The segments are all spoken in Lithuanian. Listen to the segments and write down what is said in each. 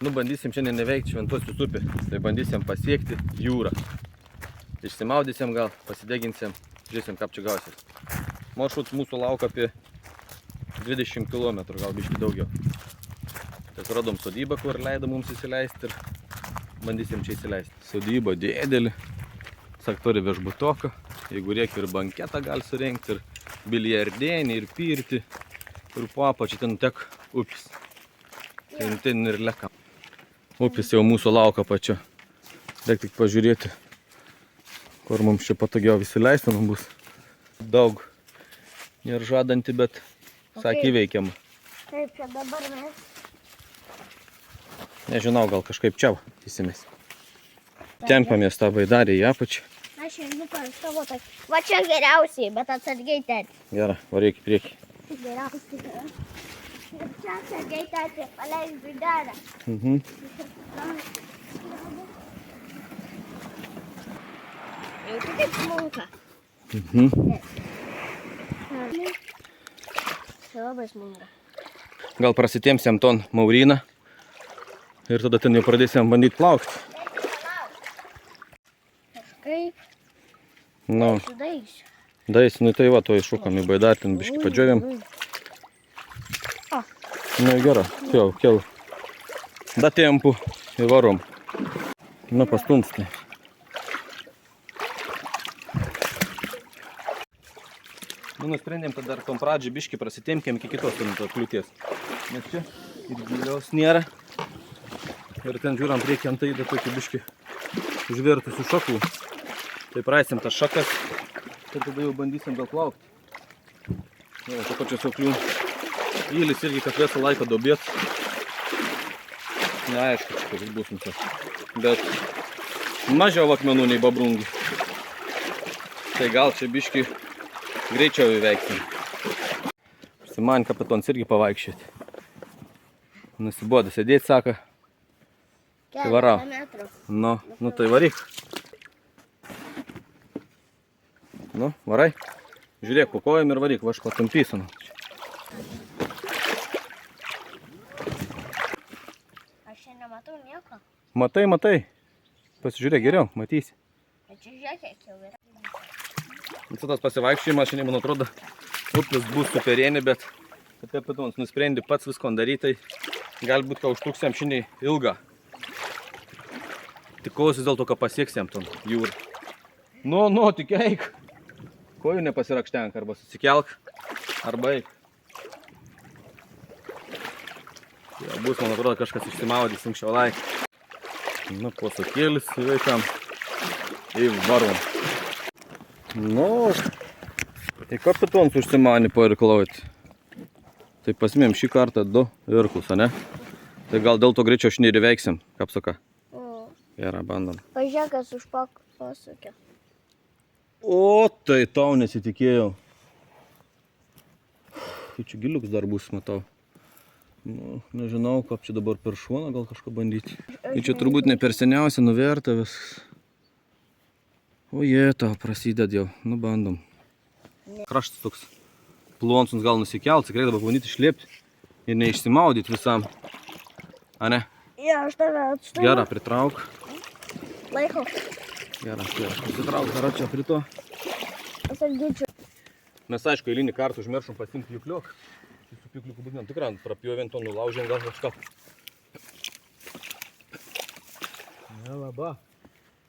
Nu, bandysim šiandien neveikti Šventosios upę. Tai bandysim pasiekti jūrą. Išsimaudysim gal, pasideginsim, žiūrėsim, kaip čia gausis. Maršrutas mūsų laukia apie 20 km, gal biškį daugiau. Tai radom sodybą, kur leido mums įsileisti ir bandysim čia įsileisti. Sodyba didelė, turi viešbutoką, jeigu reikia ir banketą gali surengti, ir biliardėnį, ir pirtį, ir po apačią ten tek upis. Ten ir leka. Upis jau mūsų laukia pačio. Reikia tik pažiūrėti, kur mums čia patogiau įsileisti, nu bus daug nėra žadanti, bet sakė veikiama. Kaip čia dabar mes? Nežinau, gal kažkaip čia įsimės. Tempamės tą baidarį į apačią. Aš einu per savo tą. Va čia geriausiai, bet atsargiai ten. Gerai, varyk į priekį. Geriausiai. Ir čia atsargiai ten, paleis baidarę. Jau tu kaip smunka. Čia labai smunka. Gal prasitėmsim ton Mauriną ir tada ten jau pradėsim bandyti plaukti. Kažkaip. Nu, Sudaisiu. daisi, nu tai va, to iššūkam į baidarį, ten biškį padžiovėm. Nu gerai, jau, da tempu ir varom. Nu, pastumstai. Nu, nusprendėm, kad dar tom pradžiai biškį prasitėmkėm iki kitos kliūties. Nes čia ir gilios nėra. Ir ten žiūram priekį ant tai da tokį biškį užvertusių šakų. Tai praeisim tas šakas ir tada jau bandysim gal plaukti. Jau, to pačios auklių. Įlis irgi kad visą laiką dobėt. Neaišku, kas bus mums. Bet mažiau akmenų nei babrungi. Tai gal čia biškį greičiau įveiksim. Užsimanė kapitons irgi pavaikščioti. Nusibodo sėdėti, sako. Tai varau. Nu tai varyk. Nu, varai. Žiūrėk, po kojom ir varyk, va aš patampysiu. Aš čia nematau nieko. Matai. Pasižiūrėk geriau, matysi. Bet čia žiūrėk jau yra. Tas pasivaikščiojimas šiandien, man atrodo, upės bus superienė, bet kapitonas nusprendė pats visko daryti, tai galbūt, kad užtruksim šiandien ilgą. Tikausi dėl to, kad pasieksim tom jūrą. Nu, tik eik. Kojų nepasirakštenk, arba susikelk, arba eik. Ja, bus, man atrodo, kažkas išsimaudys anksčiau laiką. Nu, posakėlis įveikam į varom. Nu, tai kapitonas užsimanė pairklauti. Tai pasimėm šį kartą 2 irklus, ne? Tai gal dėl to greičiau šiandien įveiksim, kaip saka. Gerai, bandom. Pažiūrėk, kas už pasukė. O, tai tau nesitikėjau. Tai čia giliuks dar bus, matau. Nu, nežinau, kaip čia dabar per šoną gal kažką bandyti. Tai čia turbūt ne per seniausia nuverta viskas. O jie, tau prasideda jau. Nu, bandom. Kraštas toks plonsus gal nusikelt, tikrai dabar bandyti išlėpti ir neišsimaudyti visam. A ne? Ja, aš tave atstumiu. Gerai, pritrauk. Laiko. Gerai, pritrauk, dar čia prie to. Pasargyčiau. Mes, aišku, eilinį kartą užmiršom pasiimti pjūkliuką. Su pjūkliuku būtumėm tikrą, prapjovėm to, nulaužėm gal kažką. Nelaba.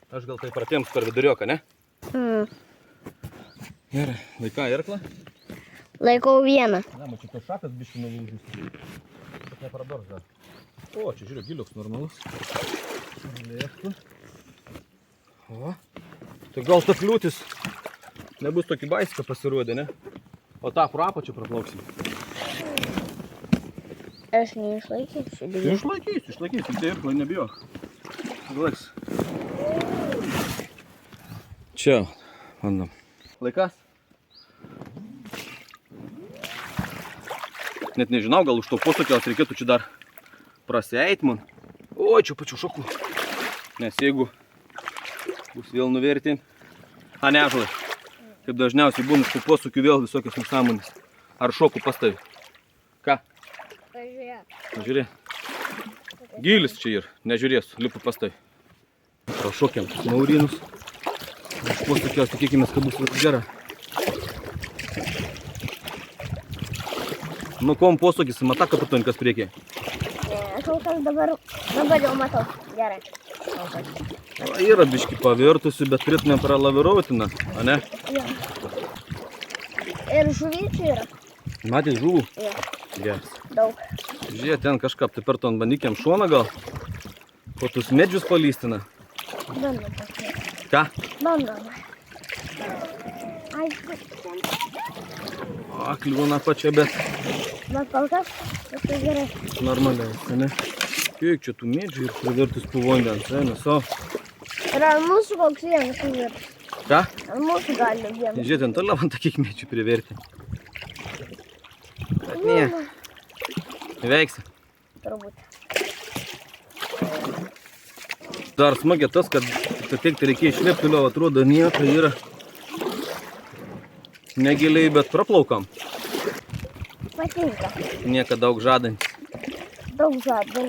Aš gal tai pratėms per vidurioką, ne? Gerai, laiką irklą. Laikau vieną. Ne, mačiau, tas šakas biškį nulūžus. Bet nepradors dar. O, čia žiūrėk, giliuks normalus. Lėktų. O, tai gal ta kliūtis nebus tokį baiską pasirodė, ne? O tą pro apačią praplauksim. Aš neišlaikysiu. Išlaikysiu, tai irklai nebijok. Laiks. Čia, bandom. Laikas? Net nežinau, gal už to posūkiaus reikėtų čia dar prasieit man. O, čia pačių šakų. Nes jeigu bus vėl nuverti. A, ne, žalai. Kaip dažniausiai būna iš tų posūkių vėl visokios nesąmonės. Ar šokų pastavi. Ką? Pažiūrėk. Pažiūrėk. Gylis čia ir, nežiūrėsiu, lipu pastai. Prašokiam maurynus. Posūkiaus, tikėkime, kad bus gera. Nu, kom posūkis, mata kapituninkas priekyje. Kol kas dabar jau matau. Gerai. Yra biški pavirtusi, bet turėtumėm pralaviruotiną, a ne? Jo. Ir žuvyčių yra. Matys žuvų? Jo. Geras. Daug. Žiūrėk, ten kažką aptipertų ant bandykiam šoną gal. Po tus medžius palystina. Bandom pasiekti. Ką? Bandom. Ai, O, kliūna pačia, bet bet kol kas tai gerai. normaliai, ne? Kiek čia tų medžių ir privertus po vandens, eina, so. Ir ant mūsų koks vienas įvirtas. Ką? Ant mūsų gali vienas. Žiūrėk, ten toliau ant kiek medžių priverti. Bet ne, veiksi. Turbūt. Dar smagia tas, kad tiek tai reikia išlėpti toliau, atrodo nieko yra. Negiliai, bet praplaukam. Patinka. Nieka daug žadantis. Daug žadų.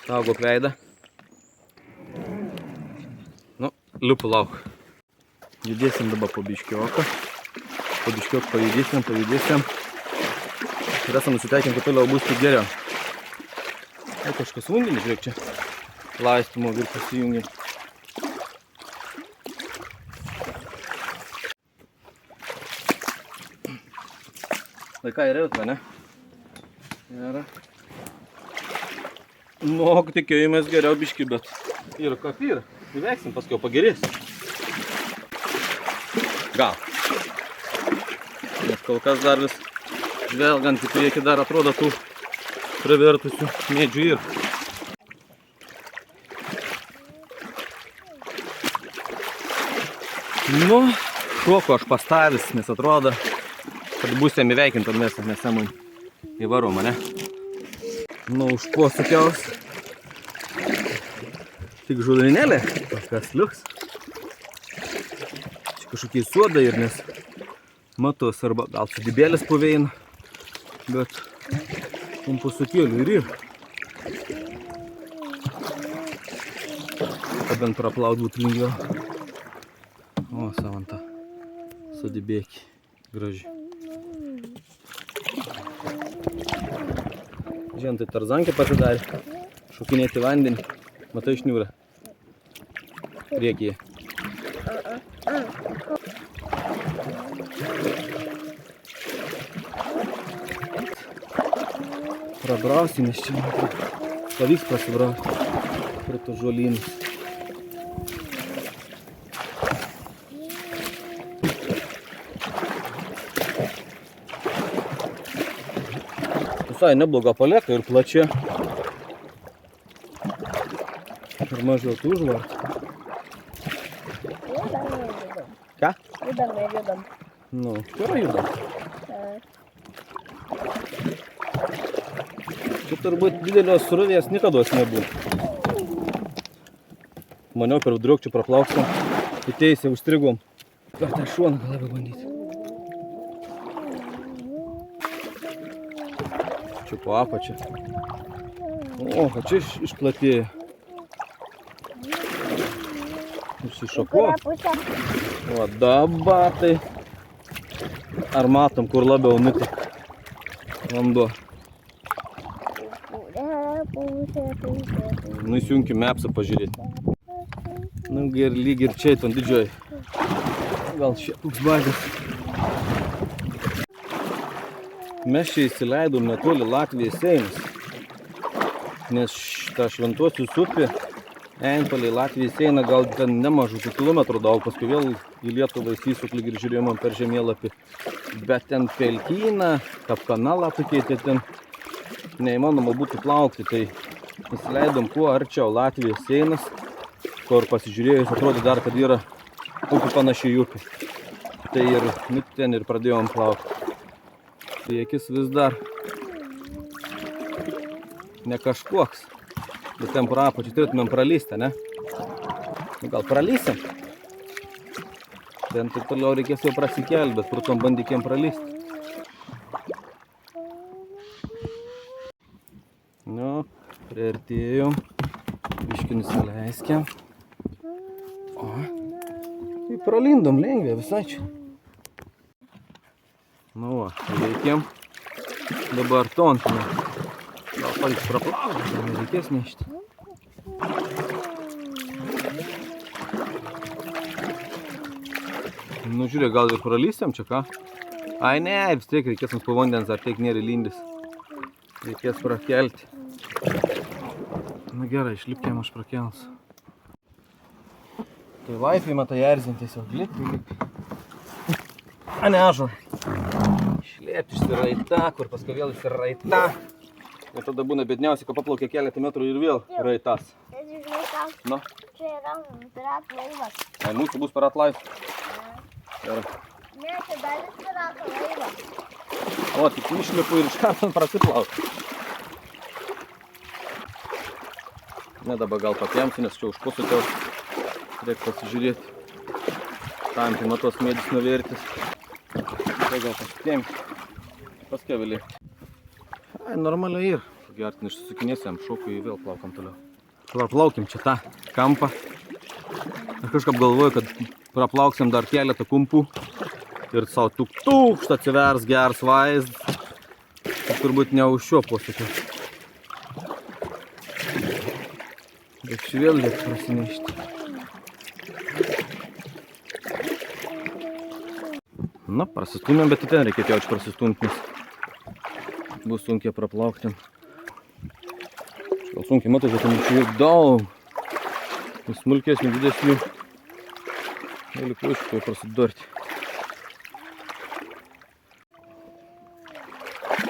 Saugok veidą. Nu, liupu lauk. Judėsim dabar po biškioką. Po biškioką pajudėsim. Ir esam nusiteikim, kad toliau bus tik geriau. O kažkas vandenį, žiūrėk čia. Laistymo ir pasijungia. Laikai yra jau, ne? Yra. Nu, tikėjomės geriau biški, bet yra kaip yra. Įveiksim, paskui pagerės. Gal. Nes kol kas dar vis žvelgant į priekį dar atrodo tų privertusių medžių ir. Nu, šoko aš pastavęs, nes atrodo, kad būsėm įveikintam mes esam įvarom, ne? Nu, už posūkiaus. Tik žulinėlė, kas liuks. Čia kažkokie suodai ir nes matos arba gal sudibėlis puveina, bet posūkėlių ir yra. Kad bent praplaut būtų lengviau. O, savanta. Sudibėki. Graži. Žiūrėjom, tai tarzankė pasidarė. Šokinėti vandenį. Matai šniūrą. Priekyje. Prabrausim, nes čia pavyks prasibrauti prie tos žolynus. Visai nebloga palieka ir plačia. Ir mažiau tų užvartų. Ką? Judam. Nu, yra judam. Čia turbūt didelios srovės nikados nebuvo. Maniau, per viduriokčių praplauksim. Į teisę užstrigom. Gal tą šoną gal labai bandyti. Čia po apačią. O, čia išplatėjo. Išsišoko. O, dabar tai. Ar matom, kur labiau nutek vanduo? Nu, įsijunkim mapsą pažiūrėti. Nu, ir lyg ir čia, ten didžioji. Gal čia toks bagas. Mes čia įsileidom netoli Latvijos sienos. Nes šitą Šventosios upė eina palei Latvijos sieną, gal ten nemažų kilometrų daug, paskui vėl į Lietuvą įsisuklį ir žiūrėjom per žemėlapį. Bet ten pelkyną, kaip kanalą pakeitė, ten neįmanoma būtų plaukti, tai įsileidom kuo arčiau Latvijos sienos, kur pasižiūrėjus atrodo dar, kad yra upė panašiai upė. Tai ir ten ir pradėjom plaukti. Priekis vis dar ne kažkoks, bet ten pro apačią turėtumėm pralysti, ne? Nu, gal pralysim? Bent tai toliau reikės jau prasikelti, bet pro tom bandykėm pralysti. Nu, priartėjom. Biškį nusileiskėm. O, tai pralindom lengvė visai čia. Nu va, reikėm. Dabar tonkime. Gal pavyks praplaukti, gal nereikės nešti. Nu žiūrėk, gal ir pralysėm čia ką? Ai ne, vis tiek reikės mums po vandens, dar tiek nėra lindis. Reikės prakelti. Na gerai, išlipkėm aš prakelsiu. Tai laipiai matai erzinti tiesiog, lipi. A ne, ažur. Išlėpti išsiraita, kur paskui vėl išsiraita. Ir tada būna bėdniausiai, kad paplaukia keletą metrų ir vėl raitas. Tai žinai ką? Nu? Čia yra pirat laivas. Ai, mūsų bus pirat laivas. Gerai. Ne, čia dalis pirato laivas. O, tik išlipu ir iš karto prasiplaukiu. Ne, dabar gal patėmsiu, nes čia užpusutėjau. Reikia pasižiūrėti. Tam tai matos medis nuvertis. Tai gal pasitėmsiu. Paskevėlį. Ai, normaliai ir. Gertin išsusukinėsiam, šokui ir vėl plaukam toliau. Dabar plaukim čia tą kampą. Aš kažkaip galvoju, kad praplauksim dar keletą kumpų. Ir savo tuk-tukšt atsivers geras vaizdas. Tai turbūt ne už šio posūkio. Bet čia vėl reikia prasinešti. Na, prasistumėm, bet ten reikėtų jau čia prasistumti, nes bus sunkiai praplaukti. Gal sunkiai matau, kad ten čia daug. Smulkesnių, didesnių. Gali klausytojų prasidurti.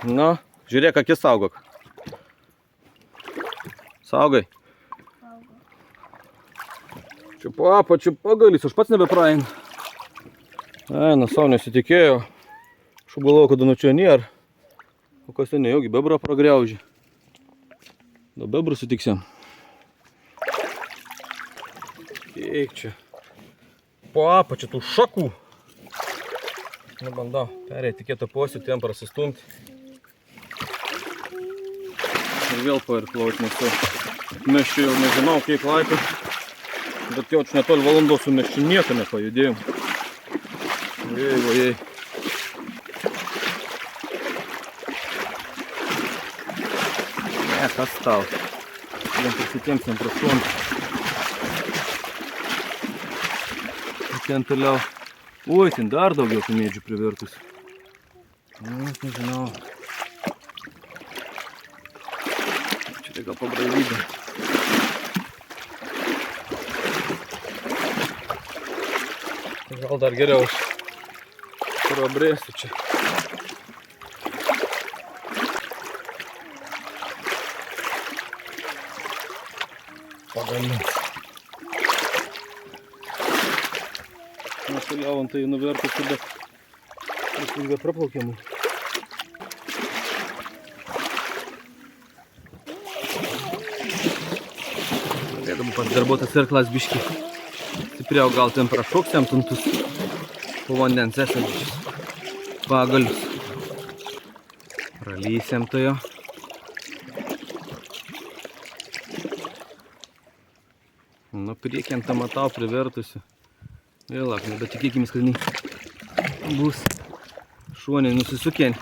Na, žiūrėk, akis saugok. Saugai. Čiupa galis, aš pats nebepraeinu. Ai, na, savo nesitikėjau. Aš galvoju, kad nu čia nėra. O kas ten nejaugi, bebrą pragriaužė. Da bebrų sutiksim. Eik čia. Po apačią tų šakų. Nu, bandau perėti kitą posį, ten prasistumti. Ir vėl pairklauti, nes mes čia jau nežinau, kiek laiko. Bet jau čia netoli valandos, mes čia nieko nepajudėjom. Ojei. Ne, kas tau. Vien prisitėmsim prastumti. Ten toliau. Oi, ten dar daugiau tų medžių privertus. Nu, aš nežinau. Čia tai gal pabraivybė. Gal dar geriau aš prabrėsiu čia. Pagalinti. Mes toliau antai nuvertusi, bet ilgai praplaukiamų. Galėdam pasidarbuotas irklas biškį. Stipriau gal ten prašoksiam tuntus po vandens esančius pagalius. Pralysiam to jo. Nu, priekiam tą matau privertusi. Vėl, bet tikėkimės, kad bus šuoniai nusisukėn.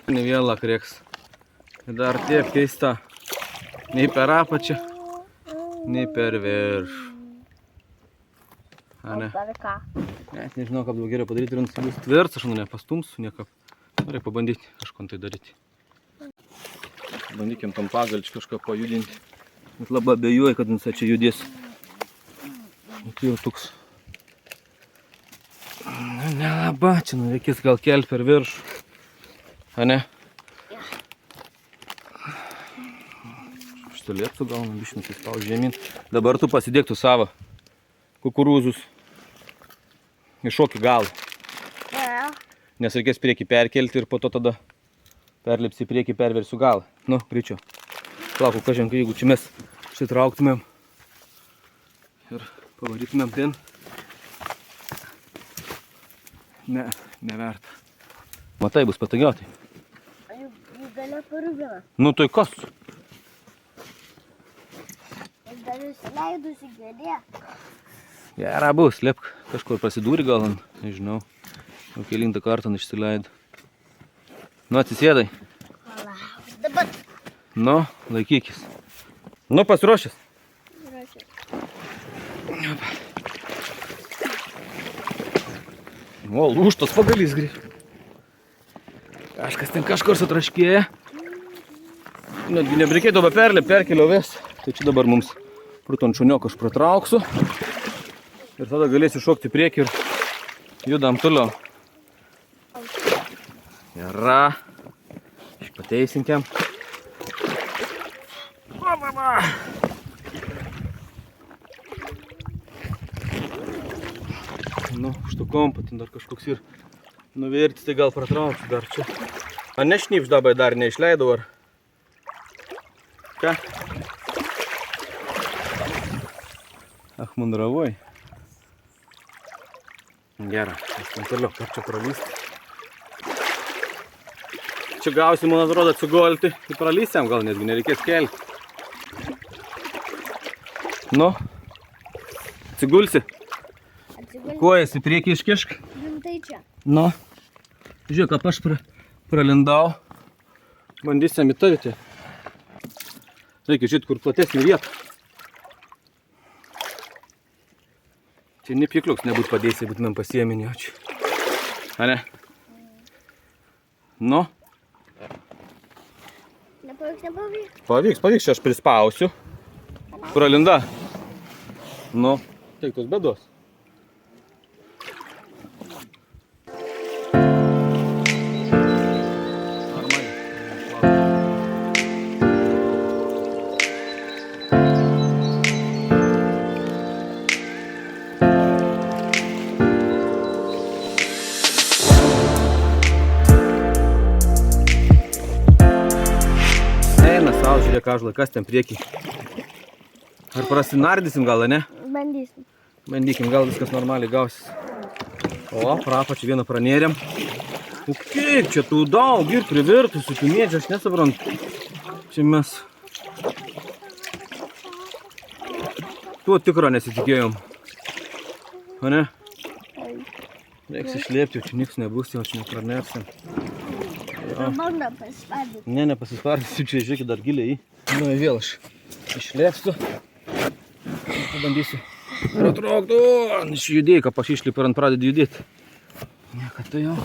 Vėl reiks. Dar tiek keista. Nei per apačią, nei per viršų. A ne? Per ką? Net nežinau, kaip daug geriau padaryti. Ir bus tvirts, aš nepastumsiu niekaip. Reikia pabandyti kažką tai daryti. Bandykim tam pagalčiu kažką pajudinti. Bet labai abejoju, kad jis čia judės. Tai jau toks. Nu, nelaba, čia reikės gal kelti per viršų. A ne? Šitą lieptų gaunam, biškį nusispaus žemyn. Dabar tu pasidėk tu savo kukurūzus. Iššokį galą. Nes reikės priekį perkelti ir po to tada perlipsi priekį, perversiu galą. Nu, greičiau. Klauku, kažinkai, jeigu čia mes šitrauktumėm ir pavarytumėm ten, Ne, neverta. Matai, bus patogiautai. Jis gale parūbina. Nu tai kas? Jis dar įsileidusi gėlė. Gera bus, liepk. Kažkur prasidūri gal, nežinau. Jau kelintą kartą išsileido. Nu, atsisėdai. Palauk. Dabar. Nu, laikykis. Nu, pasiruošęs. O, lūštos pagalys grįž. Kažkas ten kažkur sutraškėja. Netgi nebereikėtų perkeliau ves. Tai čia dabar mums prūton šunioko aš pratrauksiu. Ir tada galėsiu šokti priekį ir judam toliau. Gera. Pateisinkiam. Nu, štukom, patin dar kažkoks ir nuvertis, tai gal pratrauksiu dar čia. A ne šnypš dabai dar neišleidau, ar? Ką? Ach, mandravoj. Gera, aš ten toliau, kaip čia pralysti. Čia gausi, man atrodo, atsigolti. Tai pralysiam gal netgi, nereikės kelti. Nu, atsigulsi. Kojas į priekį iškišk. Rimtai čia. Nu, žiūrėk, kaip aš pralindau. Bandysim į tavitį. Reikia žiūrėti, kur platesnį vietą. Čia nepikliuks nebūt padėsi, būtumėm pasieminį. A ne? Nu? Nepavyks. Pavyks, čia aš prispausiu. Pralinda. Nu, tai tos bėdos. Žiūrėk, ąžuolai, kas ten priekį. Ar prasinardysim gal, ne? Bandysim. Bandykim, gal viskas normaliai gausis. O, prapačią vieną pranėrėm. O kaip čia tų daug ir privirtusių tų mėdžių, aš nesuprantu. Čia mes tuo tikro nesitikėjom. O ne? Reiks išlėpti, čia niks nebus, jau čia nepranersim. Bando pasispardyti. Ne, nepasispardysiu, čia žiūrėkit dar giliai. Nu, vėl aš išlėpsiu. Pabandysiu. Pratraukti, išjudėjai, kaip aš išlipu ir ant pradedi judėti. Ne, kad tai jau.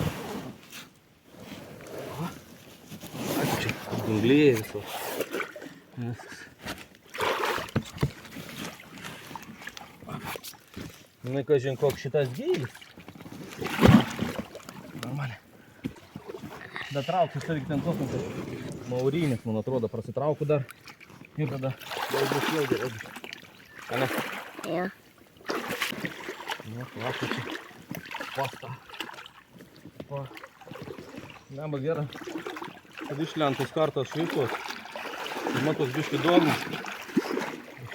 Ačiū čia, dunglėjai viso. Na, kažin, koks šitas gylis. Normaliai. Da trauksiu, savyk ten tokiam maurynis, man atrodo, prasitraukiu dar. Ir tada bus jau gerai. A ne? Jo. Nu, laukti čia. Pasta. Pa. Neba gera. Kad išlentos kartos šviesos. Ir matos biški dogų.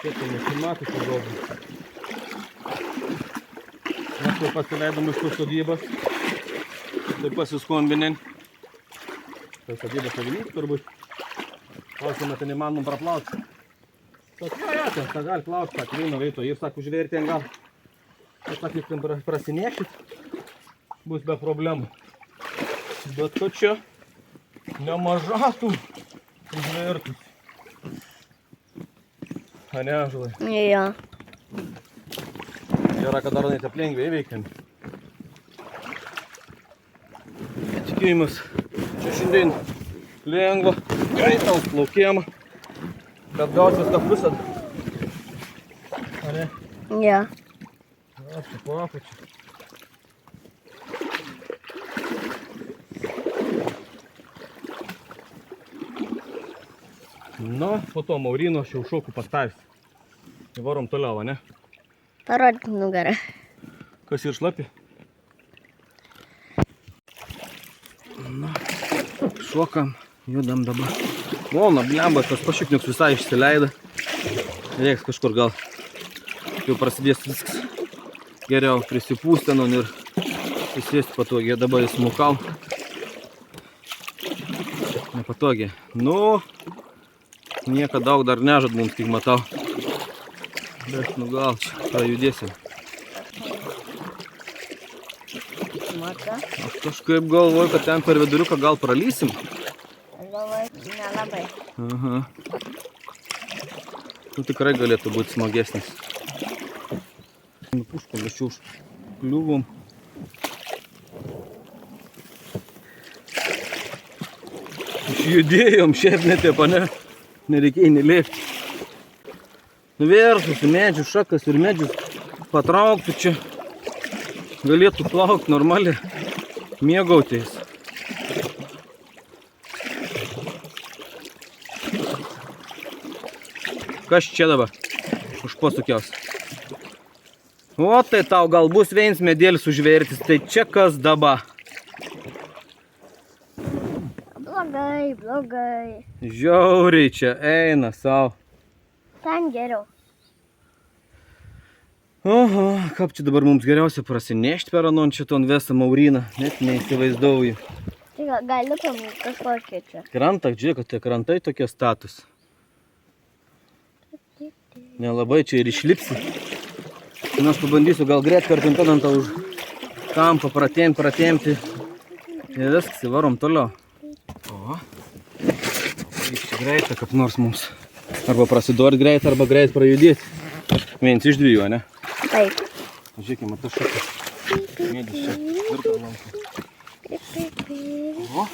Čia tai nesimatų čia dogų. Mes jau pasileidom iš tos sodybos. Tai pasiskombinėm. Tai sodybos savininkas turbūt. Klausimą, tai neįmanom praplauti. Tad jo, ten tą gali plauti, sakė, vieno veito. Ir sako, užverti ten gal. Tai sakė, ten prasinešit. Bus be problemų. Bet kad čia nemaža tų užvertus. A ne, ąžuolai? Jo. Gera, kad dar taip lengviai veikiam. Tikėjimas. Čia šiandien lengva, greitaus plaukėjimą, kad gaus viską visad. A ne? Jo. Ačiū, papačiu. Nu, po to Maurino aš jau šokų pastavęs. Įvarom toliau, ne? Parodyk nugarą. Kas ir šlapi? Nu, šokam, judam dabar. Volna, blembas, tas pašikniuks visai išsileido. Reiks kažkur gal jau prasidės viskas geriau prisipūstenon ir Susėsti patogiai, dabar įsmukau. Nepatogiai. Nu, nieko daug dar nežad mums, kaip matau. Bet nu gal čia prajudėsim. Mata. Aš kažkaip galvoju, kad ten per viduriuką gal pralysim. Aš galvoju, nelabai. Aha. Nu tikrai galėtų būti smagesnis. Nupuškom, aš čia užkliuvom. Išjudėjom, šiaip netiepa, ne? Nereikėjo nelėpti. Nuversus į medžių šakas ir medžius patrauktų čia. Galėtų plaukti normaliai, mėgautis. Kas čia dabar? Už posukiaus. O tai tau gal bus viens medėlis užvertis, tai čia kas dabar? Blogai, blogai. Žiauriai čia eina savo. Ten geriau. Oho, kaip čia dabar mums geriausia prasinešti per anon šiton Vesą Mauriną, net neįsivaizdauju. Tai gal lipam kažkokie čia. Krantą, žiūrėk, kad tie krantai tokie status. Nelabai čia ir išlipsi. Nu, aš pabandysiu gal greit kartum padantą už kampą pratempti. Ir viskas, įvarom toliau. O, čia greitą kaip nors mums. Arba prasiduoti greit, arba greit prajudėti. Viens iš dviejų, ne? Taip. Žiūrėkime, tas šakas. Mėdis čia. Virka lanka. O.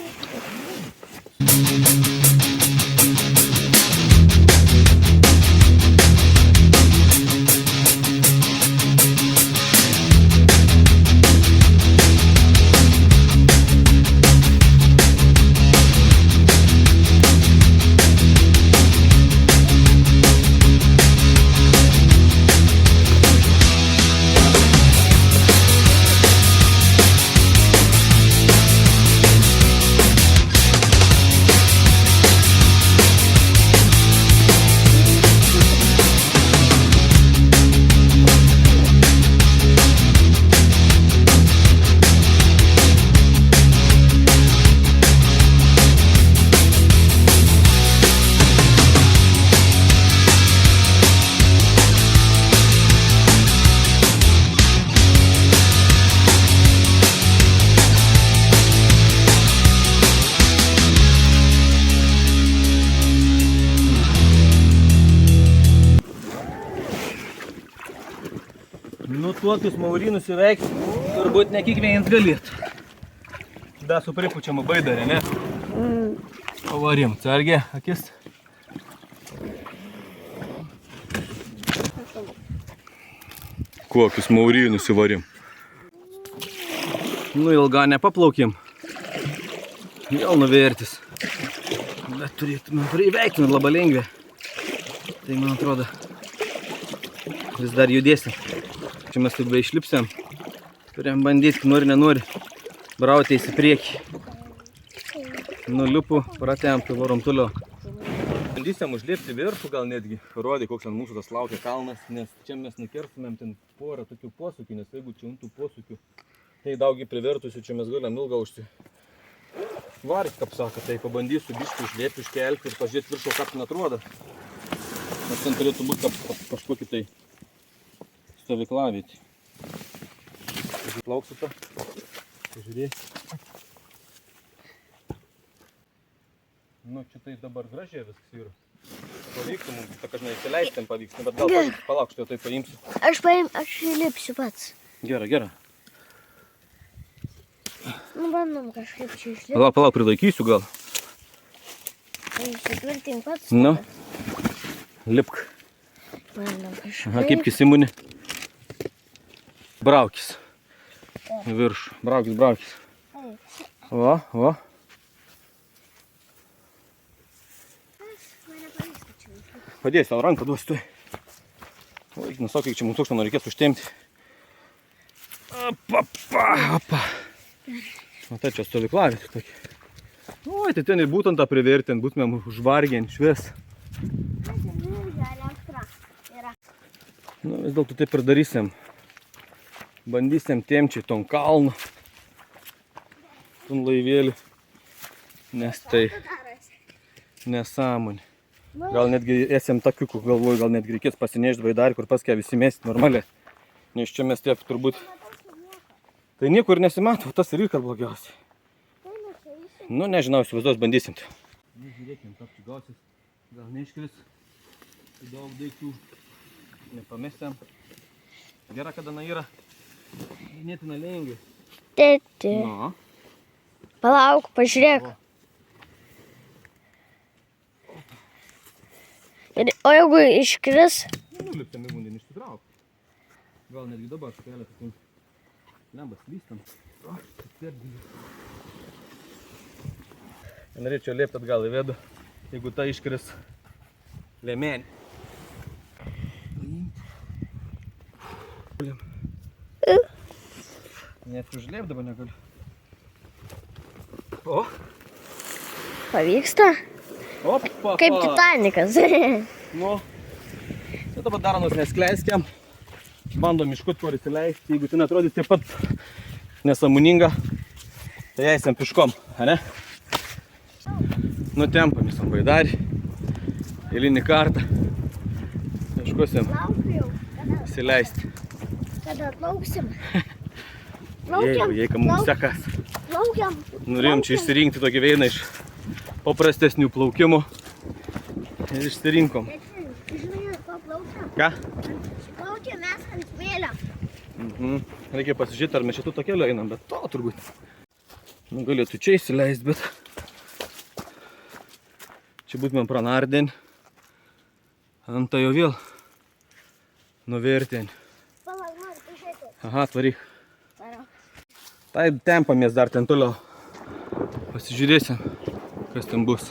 Nu, tokius Maurynus įveikti, turbūt ne kiekvienas galėtų. Da su pripučiamu baidarė, ne? Pavarim, atsargiai, akis. Kokius Maurynus įvarim. Nu, ilgą nepaplaukėm. Vėl nuvertis. Bet turėtume įveikti labai lengvai. Tai man atrodo, vis dar judėsim. Čia mes taip išlipsiam. Turėjom bandyti, nori, nenori, brautis į priekį. Nuliupu, pratempti, varom toliau. Bandysim užlėpti viršų, gal netgi rodė, koks ant mūsų tas laukia kalnas, nes čia mes nukirstumėm ten porą tokių posūkių, nes jeigu čia ant tų posūkių, tai daugiai privertusių, čia mes galim ilgą užsivarti, kaip sako, tai pabandysiu biškį užlėpti, iškelti ir pažiūrėti viršų, kaip ten atrodo. Nes ten turėtų būti kažkokį tai stovyklavietį. Plauksiu tą, pažiūrėsiu. Nu, čia tai dabar gražiai viskas yra. Pavyktų mums, tą kažnai įsileisti ten pavyks, bet gal pavyks, palauk, štai tai paimsiu. Aš įlipsiu pats. Gera. Nu, bandom kažkaip čia išlipti. Palauk, prilaikysiu gal. Įsitvirtink pats. Nu, lipk. Bandom kažkaip. Aha, kaip kisimuni. Braukis. Virš, braukis. Va. Padėsiu, tau ranką duosiu. Oi, nesau, kiek čia mums aukštą reikės užtempti. Apa. O tai čia stovyklavietė tokia. Oi, tai ten ir būtent tą privertį, būtumėm užvargę švies. Nu, vis dėlto taip ir darysim. Bandysim tempti ton kalną. Tun laivėlį, nes tai Tu darosi. nesąmonė. Gal netgi esam takiukų, galvoju, gal netgi reikės pasinešti baidarį, kur paskui visi mesti normaliai. Nes čia mes tiek turbūt... Tai niekur nesimato, tas ir kad blogiausiai. Tai nešeisi. Nu, nežinau, įsivaizduos, bandysim. Žiūrėkim, kaip čia gausis. Gal neiškris. Daug daiktų. Nepamestėm. Gera, kada yra. Netina lengvi. Tėti. Nu. Palauk, pažiūrėk. O jeigu iškris? Nuliptėm į vandenį išsitrauk. Gal netgi dabar keletą tų lembas lystam. Norėčiau liepti atgal į vėdą, jeigu ta iškris lėmenį. Net užlėp dabar negaliu. O! Pavyksta? Opa! Kaip Titanikas. Nu, tai dabar daromus neskleiskiam. Bandom iškut, kur įsileisti. Jeigu ten atrodys taip pat nesąmoninga, tai eisam piškom, ane? Nutempam visam baidarį. Eilinį kartą. Ieškosim Laukiu jau. įsileisti. Kada atlauksim? Jeigu mums sekas. Plaukiam. Norėjom čia išsirinkti tokį vieną iš paprastesnių plaukimų. Ir išsirinkom. Žinai, ko plaukiam? Ką? Plaukiam mes ant smėlio. Reikia pasižiūrėti, ar mes šitų to kelio einam, bet to turbūt. Nu, galėtų čia įsileisti, bet... Čia būtumėm pranardien. Ant tai jau vėl nuvertien. Palauk, noriu pažiūrėti. Aha, tvaryk. Varau. Tai tempamės dar ten toliau. Pasižiūrėsim, kas ten bus.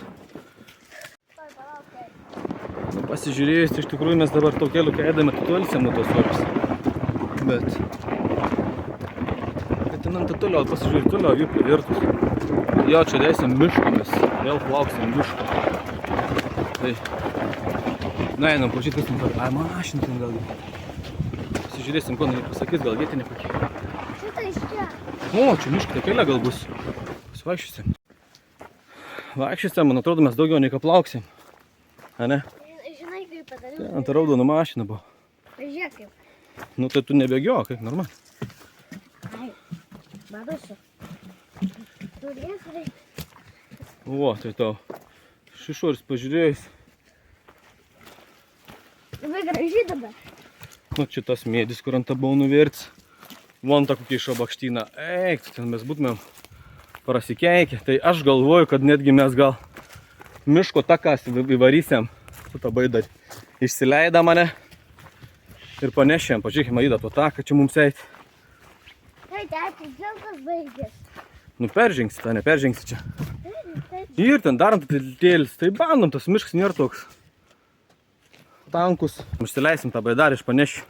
Nu, pasižiūrėjus, iš tikrųjų mes dabar to keliu eidame, atitolsim nuo tos uopės. Bet ten ant toliau, pasižiūrėti toliau, jų privirtus. Jo, čia dėsim mišką, mes vėl plauksim mišką. Tai, einam pažiūrėti, kas ten par... Ai, mašina ten gal. Pasižiūrėsim, ko norėjai pasakys, gal vietinė kokie. Šitą iš čia. O, čia miško kelią gal bus. Pasivaikščiosim. Vaikščiosim, man atrodo, mes daugiau nei ką plauksim. A ne? Žinai, kaip padariau? Ten ant raudono mašina buvo. Pažiūrėk kaip. Nu tai tu nebėgio, kaip normaliai. Ai, badusiu. Turės reikia. O, tai tau šišoris pažiūrėjus. Labai graži dabar. Nu čia tas mėdis, kur ant tą buvau nuverts. Von tą kokį šabakštyną. Eik, ten mes būtumėm prasikeikę. Tai aš galvoju, kad netgi mes gal miško takas įvarysiam su tą baidarį. Išsileida mane ir panešėm. Pažiūrėkime, įdą tuo taką, čia mums eiti. Tai, tėti, džiaugas baigės. Nu peržengsi tą, neperžengsi čia. Ir ten darant tėlis, tai bandom, tas miškas nėra toks tankus. Išsileisim tą baidarį, aš panešiu.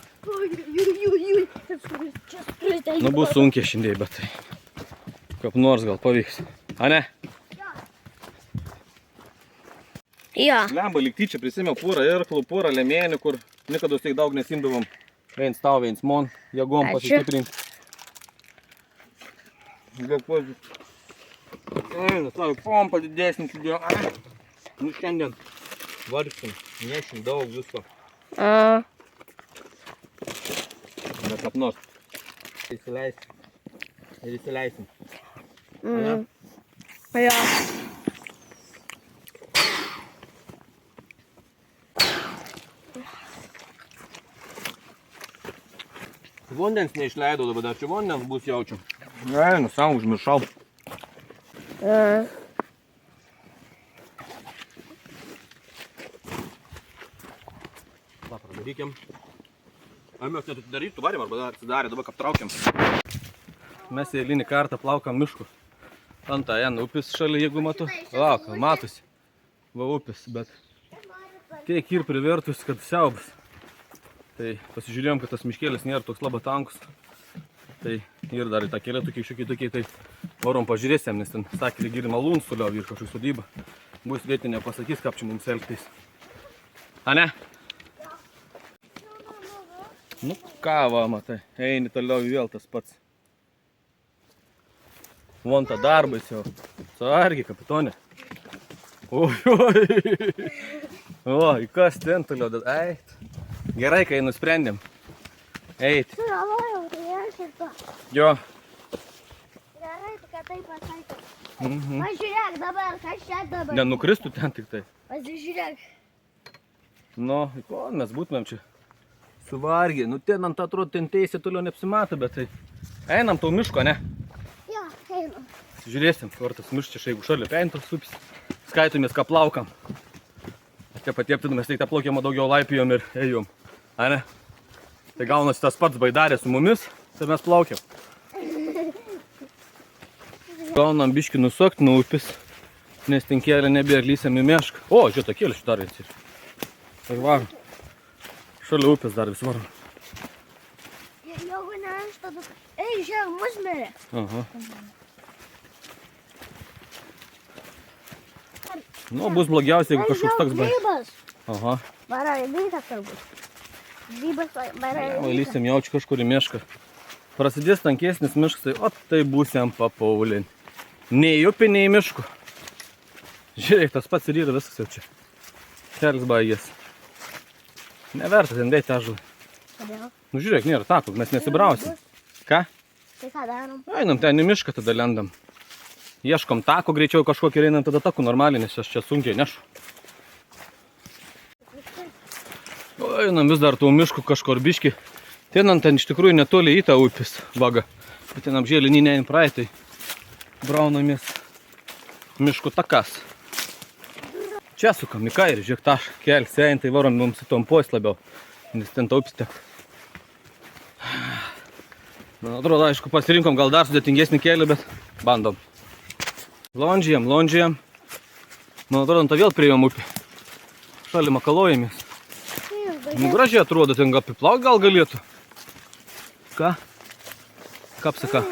Nu bus sunkiai šiandien, bet tai kaip nors gal pavyks. A ne? Jo. Lemba lyg tyčia prisimėjau porą irklų, porą lėmėnių, kur niekada tiek daug nesimdavom. Viens tau, viens mon, jėgom Ačiū. pasistiprinti. Gal pozius. Eina, savo pompą didesnį sudėjo. Nu šiandien varšim, nešim daug visko. Bet kaip nors. Įsileisim. Ir įsileisim. Jo. Vandens neišleidau dabar, dar čia vandens bus jaučiu. Ne, nu savo užmiršau. Va, pradarykim. Ar mes neatidarytų varėm, arba dar atsidarė, dabar aptraukiam. Mes eilinį kartą plaukam mišku. Ant tą N upės šalia, jeigu matau. Lauk, matosi. Va upės, bet tiek ir privertus, kad siaubas. Tai pasižiūrėjom, kad tas miškėlis nėra toks labai tankus. Tai ir dar į tą kelią tokiai, tai varom pažiūrėsim, nes ten sakė, lyg ir malūns toliau ir kažkokia sodyba. Bus vietinė pasakys, kaip čia mums elgtis. A ne? Nu ką va, matai, eini toliau vėl tas pats. Vont tą darbas jau. Sargiai, kapitonė. Oi. O, į kas ten toliau? Eit. Gerai, kai nusprendėm. Eit. Sugalvojau, tai aš ir to. Jo. Gerai, kad taip pasakė. Mhm. Pažiūrėk dabar, kas čia dabar. Nenukristų ten tik tai. Pasižiūrėk. Nu, ko mes būtumėm čia suvargę. Nu, ten ant atrodo, ten teisė toliau neapsimato, bet tai einam tau miško, ne? Jo, einam. Žiūrėsim, kur tas miščias, jeigu šalia peintos upės. Skaitomės, ką plaukam. Čia patieptinamės, tai tą plaukiamą daugiau laipijom ir ėjom. A ne? Tai gaunasi tas pats baidarė su mumis, tai mes plaukiam. Gaunam biškį nusokti nuo upės, nes ten kelią nebėra lysiam į mešką. O, žiūrėta, kelią šitą reikia. Ir varom. Šalia upės dar vis varom. Jeigu ne aš tada... Ei, žiūrėk, mus mirė. Aha. Nu, bus blogiausia, jeigu kažkoks toks bus. Grybas. Aha. Baravykas turbūt. Grybas baravykas. Lysim jaučiu kažkur į mišką. Prasidės tankesnis miškas, tai o tai būsiam papaulin. Nei upė, nei miškų. Žiūrėk, tas pats ir yra viskas jau čia. Kelias baigės. Neverta ten dėti ąžuolą. Kodėl? Nu žiūrėk, nėra tako, mes nesibrausim. Ką? Tai ką darom? Einam ten į mišką, tada lendam. Ieškom tako, greičiau kažkokį ir einam tada taku normaliai, nes aš čia sunkiai nešu. Einam vis dar tų miškų kažkur biški. Ten iš tikrųjų netoli į tą upės vagą. Bet ten apžėlinį nein praeitai. Braunamės miškų takas. Čia sukam į kairį, žiūrėk, taš kelsi ein, tai varom mums į tom pois labiau. Nes ten ta upės tek. Man atrodo, aišku, pasirinkom gal dar sudėtingesnį kelią, bet bandom. Londžijam. Man atrodo, tą vėl priėjom upį. Šalia makalojamės. Nu, gražiai atrodo, ten gal apiplauk gal galėtų. Ką? Ką apsaka?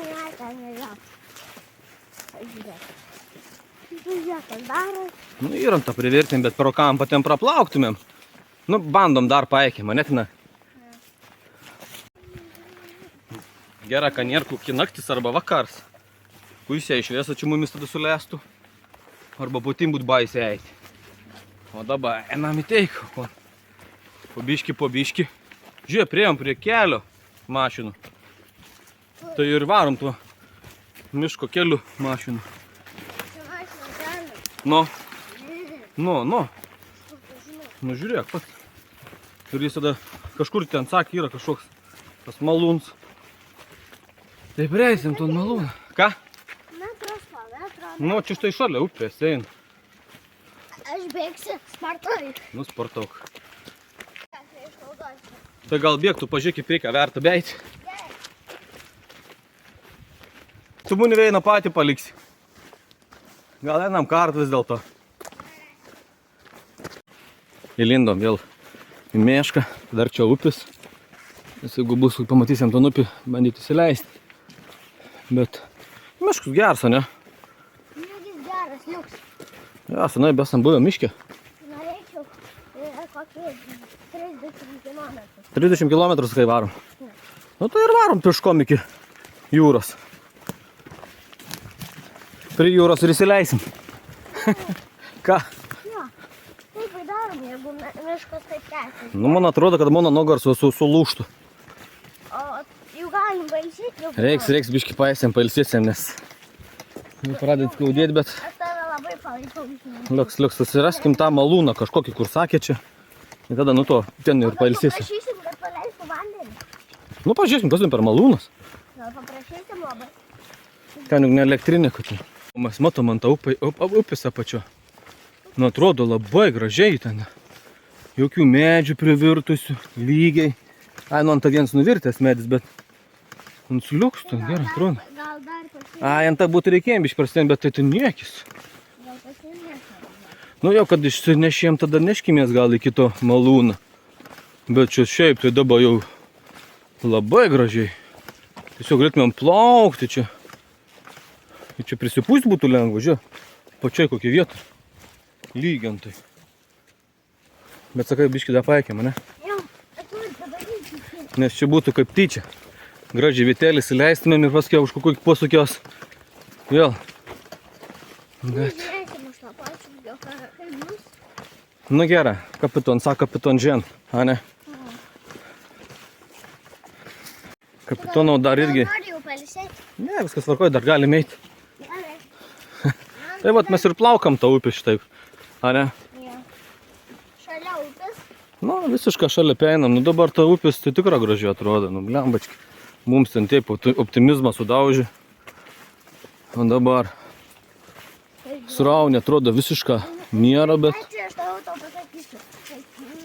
Nu, įram tą privertim, bet pro kampą ten praplauktumėm. Nu, bandom dar paėkimą, netina. Gera, kad nėra kokį naktis arba vakars. Kuisė išvėsa, čia mumis tada suleistų. Arba potim būt baisiai eiti. O dabar einam į teiką. Po biški. Žiūrėk, priėjom prie kelio mašinų. Tai ir varom tuo miško keliu mašinų. Nu. Nu, žiūrėk, pats. Ir jis tada kažkur ten sakė, yra kažkoks tas malūns. Tai prieisim ton malūną. Ką? Nu, čia štai šalia upės eina. Aš bėgsiu, spartuoju. Nu, spartauk. Tai gal bėgtų, pažiūrėk į priekį, verta beiti. Tu būni vieną patį paliksi. Gal einam kartą vis dėlto. Įlindom vėl į mešką, dar čia upės. Nes jeigu bus, pamatysim tą upį, bandyti įsileisti. Bet miškus geras, ne? Jis geras, liuks. Ja, senai besam buvę miške. Norėčiau kokį 30 km. 30 km kai varom. Nu tai ir varom pieškom iki jūros. Prie jūros ir įsileisim. Ką? Jo, taip ir darom, jeigu miškas taip tęsia. Nu, man atrodo, kad mano nogars sulūžtų. O jau galim pailsėti? Reiks biškį paėsim, pailsėsim, nes pradėt skaudėti, bet Aš tave labai palaikau. liuks, susiraskim tą malūną kažkokį, kur sakė čia. Ir tada, nu to, ten ir pailsėsim. Paprašysim, kad paleistų vandenį. Nu, pažiūrėsim, kas ten per malūnas. Gal paprašysim labai. Ten juk ne elektrinė, kad ten. Mes matom ant upės apačio. Nu, atrodo labai gražiai ten. Jokių medžių privirtusių, lygiai. Ai, nu ant tą vienas nuvirtęs medis, bet ant sliuks ten gerai atrodo. Gal dar pasiimti. Ai, ant tą būtų reikėjom išprastėm, bet tai ten niekis. Gal pasiimti. Nu jau, kad išsinešėm, tada neškimės gal iki to malūną. Bet čia šiaip tai dabar jau labai gražiai. Tiesiog galėtumėm plaukti čia. Ir čia prisipūsti būtų lengva, žiūrėk. Pačiai kokia vieta. Lygiantai. Bet sakai, biškį dar paėkėm, ne? Jau, aturi padaryti. Nes čia būtų kaip tyčia. Gražiai vietėlį įsileistumėm ir paskui už kokį posukios Vėl. Žiūrėkime už tą pačią, kaip bus. Nu gerai, kapiton, sako kapiton žen, a ne? Kapitono dar irgi. Nori jau palisėti? Ne, viskas tvarkoja, dar galime eiti. Gerai. Tai vat mes ir plaukam tą upę šitaip, a ne? Jo. Šalia upės. Nu, visiškai šalia einam. Nu dabar ta upės tai tikrai gražiai atrodo, nu blembački. Mums ten taip optimizmą sudaužė. O dabar sraunė atrodo visiškai nėra, bet Ačiū, aš tau pasakysiu.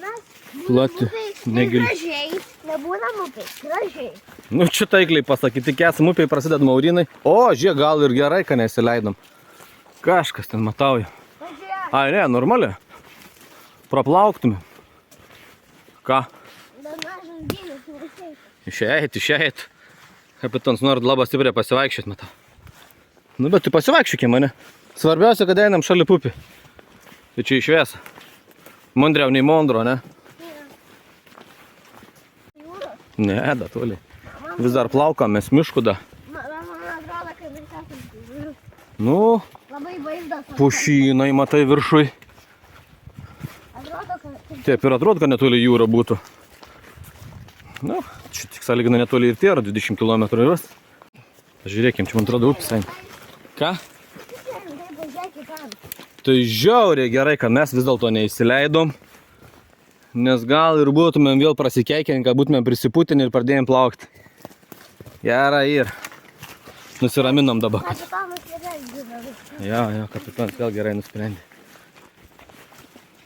Mes plati, negili. gražiai. Nebūnam upės, gražiai. Nu čia taikliai pasakyti, tik esam upėj, prasideda maurinai. O, žiūrėk, gal ir gerai, kad nesileidom. Kažkas ten matauja. Pažiūrėk. Ai, ne, normaliai. Praplauktume. Ką? Dar mažas gylis nesėti. Išeit. Kapitons nori labai stipriai pasivaikščiot, matau. Nu, bet tu pasivaikščiokė mane. Svarbiausia, kad einam šalia upį. Tai čia išvės. Mondriau nei mondro, ne? Jūros. Ne, da toliai. Vis dar plaukam, mes mišku da. Man atrodo, kad mes esame. Nu, Labai vaizdas. pušynai matai viršui. Atrodo, kad... Taip ir atrodo, kad netoli jūra būtų. Nu, čia tik sąlyginai netoli ir tie yra 20 km yra. Žiūrėkim, čia man atrodo upės eina. Ką? Tai žiauriai gerai, kad mes vis dėlto neįsileidom. Nes gal ir būtumėm vėl prasikeikę, kad būtumėm prisiputinę ir pradėjom plaukti. Gerai ir nusiraminom dabar. Kapitonas gerai gyvena. Jo, kapitonas vėl gerai nusprendė.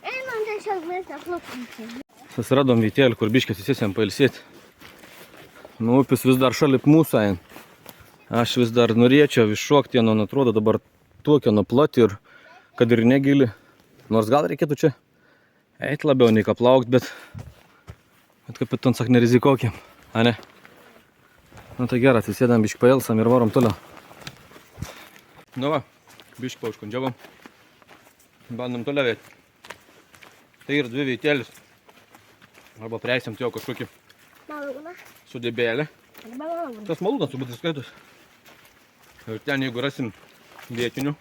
Einam tiesiog mes neplauksim. Susiradom vietėlį, kur biškės įsėsėm pailsėti. Nu, upės vis dar šalip mūsų ein. Aš vis dar norėčiau iššokti, man atrodo dabar tokia nuplati ir kad ir negili. Nors gal reikėtų čia eiti labiau nei ką plaukt, bet kapitonas sak nerizikuokim, a ne? Nu tai gerai, atsisėdam, biškį pailsam ir varom toliau. Nu va, biškį pauškundžiavom. Bandom toliau eiti. Tai ir dvi vietėlis. Arba prieisim tai jau kažkokį Malūną. sudėbėlį. Arba malūną. Tas malūnas turbūt skaitos. Ir ten jeigu rasim vietinių,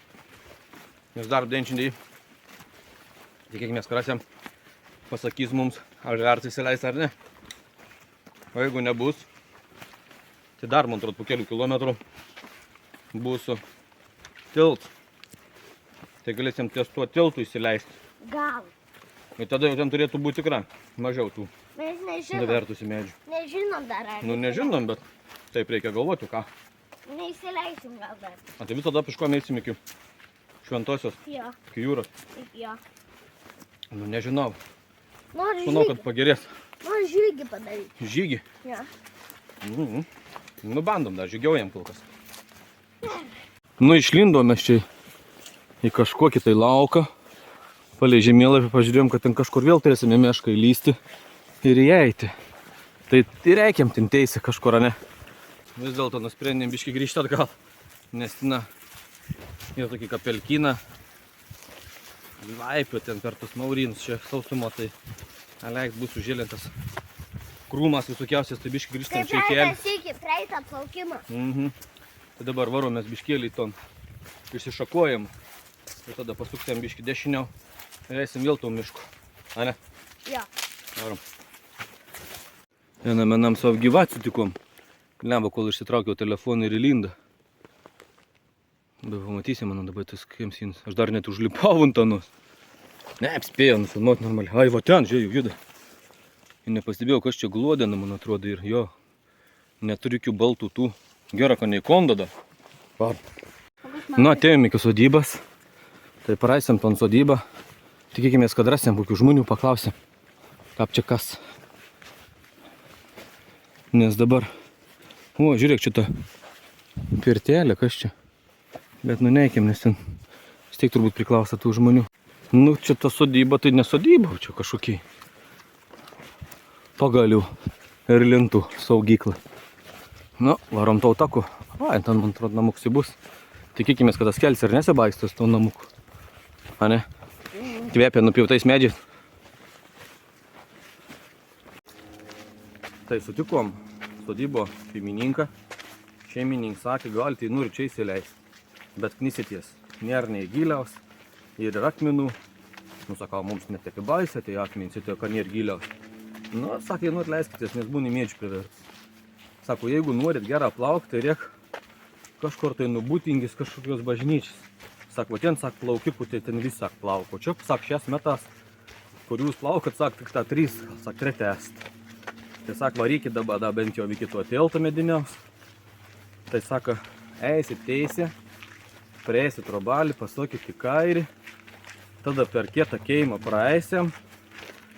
nes dar denčindai, tikėkime, kad rasim, pasakys mums, ar verta įsileis ar ne. O jeigu nebus, tai dar, man atrodo, po kelių kilometrų bus tiltas. Tai galėsim ties tuo tiltu įsileisti. Gal. Ir tada jau ten turėtų būti tikra mažiau tų Mes nežinom. nuvertusių medžių. Nežinom dar ar. Nu nežinom, bet taip reikia galvoti, ką. Neįsileisim gal dar. A, tai vis tada piškuom eisim iki Šventosios, Jo. iki jūros. Jo. Nu nežinau. Nori Manau, žygį. kad pagerės. Nori žygį padaryti. Žygį. Jo. Nu bandom dar, žygiaujam kol kas. Nu išlindom mes čia į kažkokį tai lauką. Palei žemėlapį pažiūrėjom, kad ten kažkur vėl turėsime mešką įlysti ir įeiti. Tai reikiam ten teisę kažkur, ne? Vis dėlto nusprendėm biškį grįžti atgal. Nes ten yra tokį kapelkyną. Laipio ten per tus maurynus čia sausumo, tai aleik bus užėlintas krūmas visokiausias, tai biškį grįžtam Tai čia į kelią. praeitą plaukimą. Tai dabar varomės biškėlį ton išsišakojam. Ir tada pasuksim biškį dešiniau. Ir eisim vėl to mišku. A ne? Jo. Varom. Viename nam savo gyvą atsitikom. Lemba, kol išsitraukiau telefoną ir įlindą. Dabar pamatysim, man dabar tas kemsins. Aš dar net užlipau ant anos. Ne, apspėjau nufilmuoti normaliai. Ai, va ten, žiūrėjau, juda. Ir nepastebėjau, kas čia glodina, man atrodo, ir jo. Neturiu jokių baltų tų. Gera, kad nei kondo dar. Varom. Nu, atėjom iki sodybas. Tai paraisėm ton sodybą. Tikėkimės, kad rasim kokių žmonių, paklausim, kaip čia kas. Nes dabar... O, žiūrėk, čia ta pirtelė, kas čia. Bet nuneikim, nes ten vis tiek turbūt priklauso tų žmonių. Nu, čia ta sodyba, tai nesodyba, čia kažkokiai pagalių ir lintų saugykla. Nu, varom tau taku. Ai, ten, man atrodo, namuksi bus. Tikėkimės, kad tas kelis ir nesibaistos to namukų. A ne? Kvepia nupjautais medžiais. Tai sutikom sodybo šeimininką. Šeimininkas sakė, gal tai nori čia įsileisti. bet knisyties nėra nei giliaus ir akmenų. Nu, sakau, mums net apie baisę, tai akmenys, tai kad nėra giliaus. Nu, sakė, nu atleiskitės, nes būni mėdžių priverts. Sako, jeigu norit gerą plaukti, tai reik kažkur tai nubūtingis kažkokios bažnyčios. Sako, ten, sak, plaukikų, tai ten vis, sak, plauko. Čia, sak, šias metas, kur jūs plaukat, sak, tik tą 3, sak, 3 est. Tai, sak, varykit dabar bent jau iki to tilto mediniaus. Tai, sako, eisit teisė, prieisit trobalį, pasukit į kairį. Tada per kietą keimą praeisim,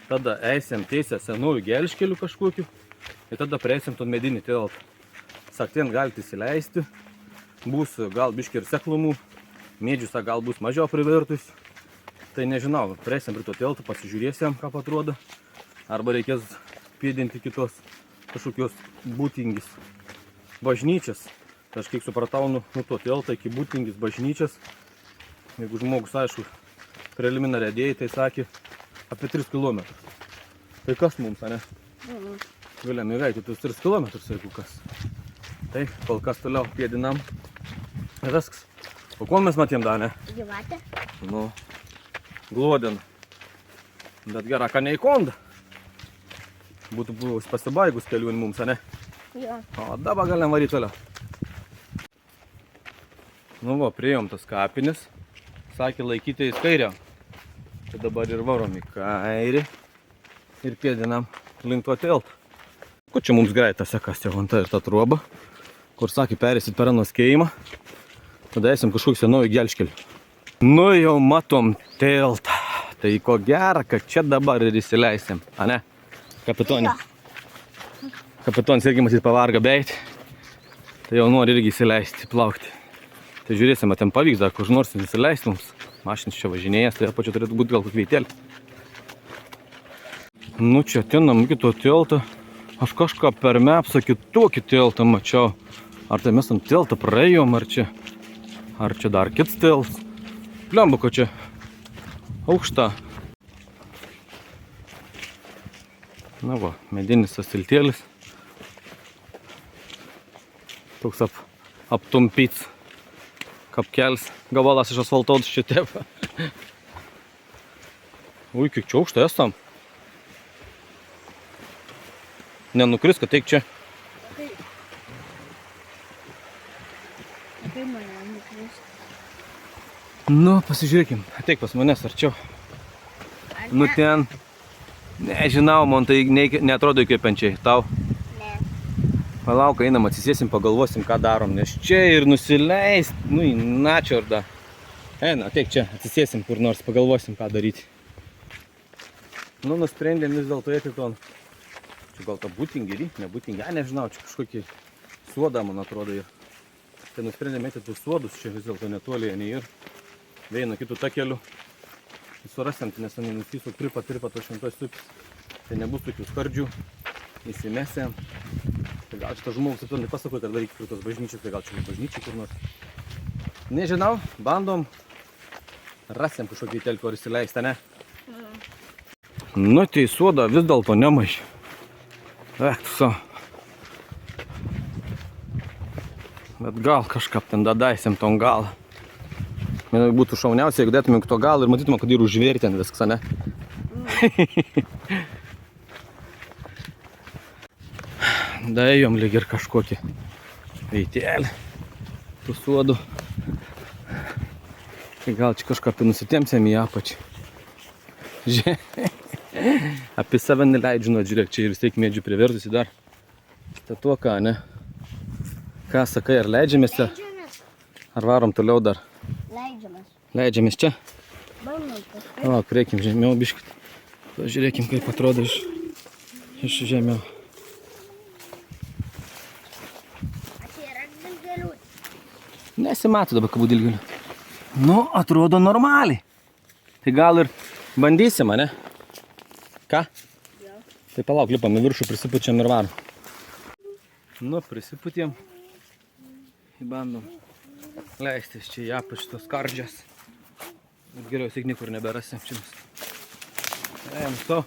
tada eisim teisę senųjų gelžkelių kažkokių ir tada prieisim to medinį tiltą. Sak, ten galite įsileisti, bus gal biški ir seklumų, medžius gal bus mažiau privertus. Tai nežinau, prieisim prie to tiltą, pasižiūrėsim, ką atrodo. Arba reikės pėdinti kitos kažkokios būtingis bažnyčias. Tai aš kiek supratau, nu to tiltą iki būtingis bažnyčias, jeigu žmogus, aišku, preliminariai dėjai, tai sakė apie 3 km. Tai kas mums, ne? Galėjom įveikti tuos 3 km, jeigu kas. Tai kol kas toliau pėdinam. Viskas. O ko mes matėm dar, ne? Gyvatė. Nu, glodina. Bet gera, kad ne į kondą. Būtų buvus pasibaigus keliūnį mums, ne? Jo. O dabar galim varyti toliau. Nu va, priėjom tas kapinis. Sakė, laikyti į kairę. Tai dabar ir varom į kairį. Ir pėdinam link to tiltą. Kur čia mums greita sekasi, vanta ir ta truoba. Kur sakė, perėsit per anos keimą. Tada eisim kažkokį senųjų gelžkelių. Nu jau matom tiltą. Tai ko gera, kad čia dabar ir įsileisim. A ne? Kapitonė. Kapitonis irgi matyt pavarga beiti. Tai jau nori irgi įsileisti, plaukti. Tai žiūrėsime, ten pavyks dar kur nors įsileisti mums. Mašinis čia važinėjas, tai apačio turėtų būti gal kokį veitelį. Nu čia atinam iki to tiltą. Aš kažką per mapsą kitokį tiltą mačiau. Ar tai mes ant tiltą praėjom, ar čia dar kits tiltas. Blemba, ko čia aukšta. Na va, medinis tas tiltėlis. Toks aptumpyts. Kapkelis, gabalas iš asfaltuotas čia tepa. Ui, kiek čia aukšta esam. Nenukris, kad teik čia. Kaip mane nukris? Nu, pasižiūrėkim. Ateik pas manęs arčiau. Nu ten. Nežinau, man tai neatrodo įkvepiančiai. Tau? Ne. Palauk, einam, atsisėsim, pagalvosim, ką darom. Nes čia ir nusileist, nu į načiordą. Eina, ateik čia, atsisėsim kur nors, pagalvosim, ką daryti. Nu, nusprendėm vis dėlto eiti ton. Čia gal ta būtingį, nebūtingį, nežinau, čia kažkokį suodą, man atrodo. Ir tai nusprendėm eiti tus suodus, čia vis dėlto netoli, ne ir vienu kitų takeliu. Surasim, nes nenusysų tripa to šventos upės. Tai nebus tokių skardžių, įsimesėm. Tai gal šitas žmogus apie to nepasakoja, kad daryti prie tos bažnyčios, tai gal čia bažnyčiai kur nors. Nežinau, bandom, rasim kažkokį telpį ar įsileistą, ne? Nu, tai suoda vis dėlto nemaišė. So. Bet gal kažką ten dadaisim ton galą. Manau, būtų šauniausia, jeigu dėtumėm to galą ir matytumėm, kad ir užvėri ten viskas, ne? Daėjom lyg ir kažkokį veitelį tų suodų. Tai gal čia kažką nusitėmsėm į apačią. Apie save neleidžiu, žiūrėk, čia ir vis tiek medžių privertusi dar. Statuoką, ne? Ką sakai, ar leidžiamės? Ar varom toliau dar? Leidžiamės čia. O, prieikim žemiau biškit. Pažiūrėkim, kaip atrodo iš žemiau. Nesimato dabar kabų dilgėlių. Nu, atrodo normaliai. Tai gal ir bandysim, ne? Ką? Jo. Tai palauk, lipam į viršų, prisipučiam ir varom. Nu, prisiputėm. Įbandom leistis čia į apačią skardžias. Bet geriausiai niekur neberasim čia. Ejam to.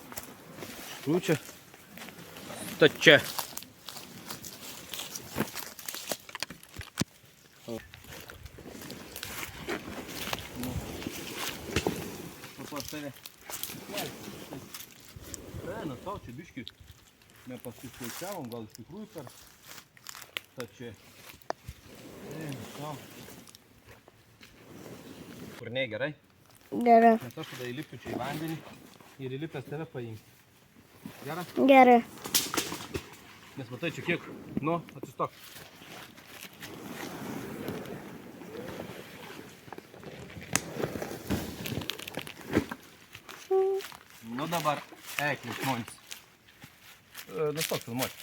Štrūčia. Stačia. tave. Eina tau, čia biškį nepasiskaičiavom, gal iš tikrųjų per tačiai. Eina tau. Kur ne, gerai? Gerai. Nes aš tada įlipsiu čia į vandenį ir įlipęs tave paimti. Gerai? Gerai. Nes matai čia kiek, nu, atsistok. Nu dabar, eik, žmonės. Nustok filmuoti.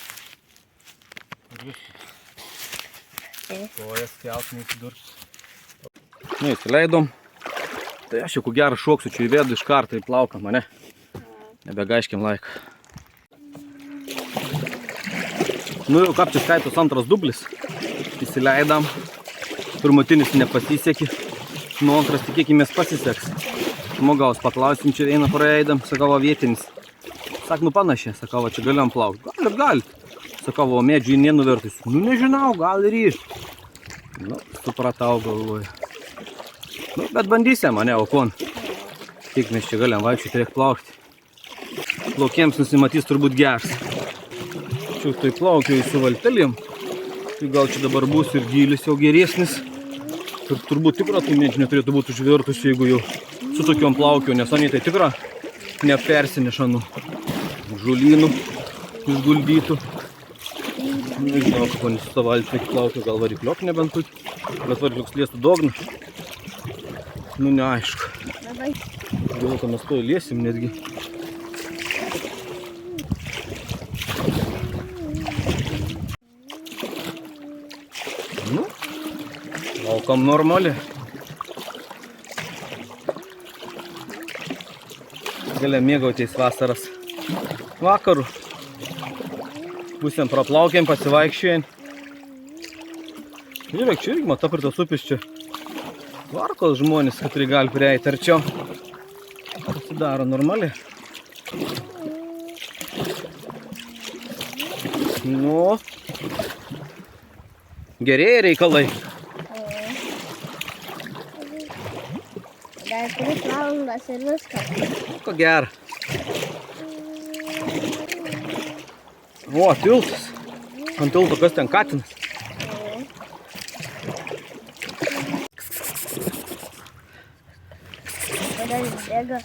Ir viskas. Kojas kelt, neįsidurs. Nu, įsileidom. Tai aš jau ko gerą šoksiu čia įvedu iš karto į plauką mane. Nebegaiškiam laiką. Nu jau kaip čia skaitos antras dublis. Įsileidam. Pirmutinis nepasisekė. Nu antras tikėkimės pasiseks. Žmogaus paklausim, čia eina praeidam, sakavo vietinis. Sak, nu panašiai, sakavo, čia galiam plaukti. Gali. Sakavo, medžių į nenuvertusiu. Nu nežinau, gal ir iš. Nu, supratau, galvoju. Nu, bet bandysim, mane, o kon. Tik mes čia galiam vaikščioti, reik plaukti. Plaukiems nusimatys turbūt gers. Čia tai plaukiu su valtelėm. Tai gal čia dabar bus ir gylis jau geresnis. Ir turbūt tikra tų medžių neturėtų būti užvertusi, jeigu jau su tokiom plaukiu, nes ani tai tikra nepersineša nu žolynų išguldytų. Nežinau, ko nesu tą valtį plaukiu, gal varikliok nebent turi, bet varikliuks liestų dogną. Nu neaišku. Gal ką mes to liesim netgi. Nu, laukam normali. Galim mėgautis vasaros vakarų. Būsim praplaukėm, pasivaikščiojant. Žiūrėk, čia irgi matau per tos upės čia. Varkos žmonės, katri gali prieiti arčiau. Pasidaro normaliai. Nu, gerėja reikalai. Dar 3 valandas ir viskas. Ko gero. O, tiltas. Ant tilto kas ten katinas? Kada jis bėga?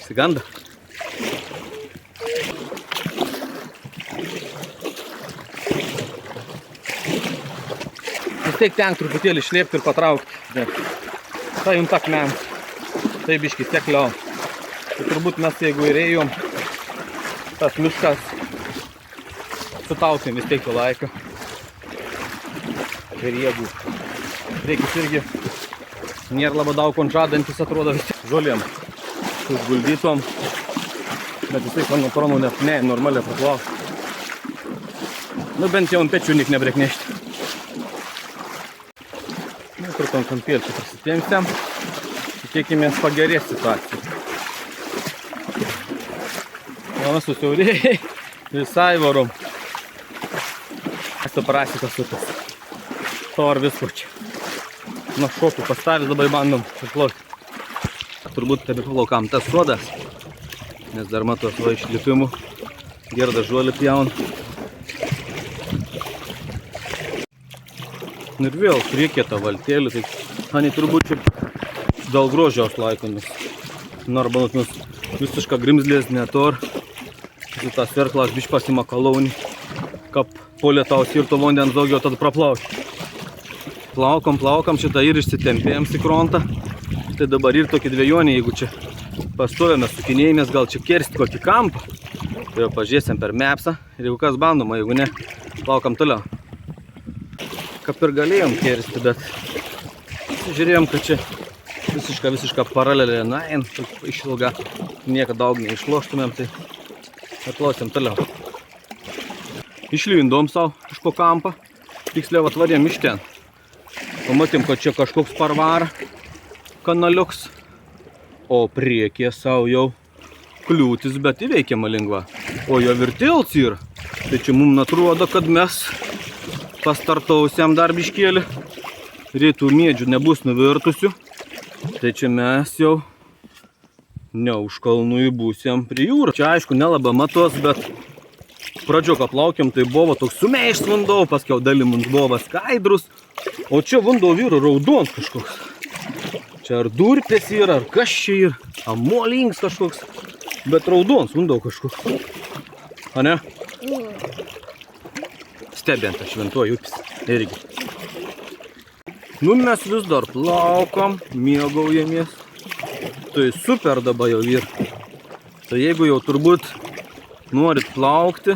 Siganda. Vis tiek ten truputėlį išlėpti ir patraukti. Tai jums akmens. Tai biškis tiek liau. Tai turbūt mes jeigu ir ėjom, tas miškas sutaukėm vis tiek į laiką. Ir jeigu reikis irgi nėra labai daug konžadantis, atrodo vis tiek žolėm užguldytom. Bet vis tiek mano pranų ne, normaliai praplauk. Nu bent jau ant pečių nik nebrėk nešti. Nu, kur tom kampėlčių prasitėmsiam. Tikėkimės pagerės situacija. Mano susiaurėjai visai varom. Esu prasikas upės. To ar visko čia. Nuo šokų pastavęs dabar bandom paplaukti. Turbūt tebeplaukam tas sodas. Nes dar matau va išlipimų. Gerda žuolį pjaun. Ir vėl priekėta valtėlį. Tai ani turbūt čia dėl grožiaus laikomis. Arba visiška grimzlės netor. Tas verklas biš pasima kalaunį. Kap po lietaus ir to vandens daugiau tada praplaukia. Plaukam šitą ir išsitempėjom į krontą. Tai dabar ir tokį dvejonį, jeigu čia pastovėme sukinėjimės, gal čia kersti kokį kampą. Tai jau pažiūrėsim per mapsą. Ir jeigu kas bandoma, jeigu ne, plaukam toliau. Kaip ir galėjom kersti, bet žiūrėjom, kad čia visiška paralelė, na, išilga, niekada daug neišloštumėm, tai atlosim toliau. Išlindom savo iš po kampą, tiksliau atvarėm iš ten. Pamatėm, kad čia kažkoks parvara kanaliuks, o priekyje savo jau kliūtis, bet įveikiama lengva. O jo virtilts yra. Tai čia mums atrodo, kad mes pastartausiam dar biškėlį. Rytų mėdžių nebus nuvirtusių. Tai čia mes jau Ne už kalnų įbūsėm prie jūrų. Čia aišku nelabai matos, bet pradžio, ką plaukėm, tai buvo toks sumeišt vanduo, paskiau dalim mums buvo skaidrus. O čia vanduo vyro raudons kažkoks. Čia ar durpės yra, ar kas čia yra, amolings kažkoks. Bet raudons vanduo kažkoks. A ne? Stebint, šventuoju upės. Irgi. Nu mes vis dar plaukam, mėgaujamės. Tai super dabar jau vyr. Tai jeigu jau turbūt norit plaukti,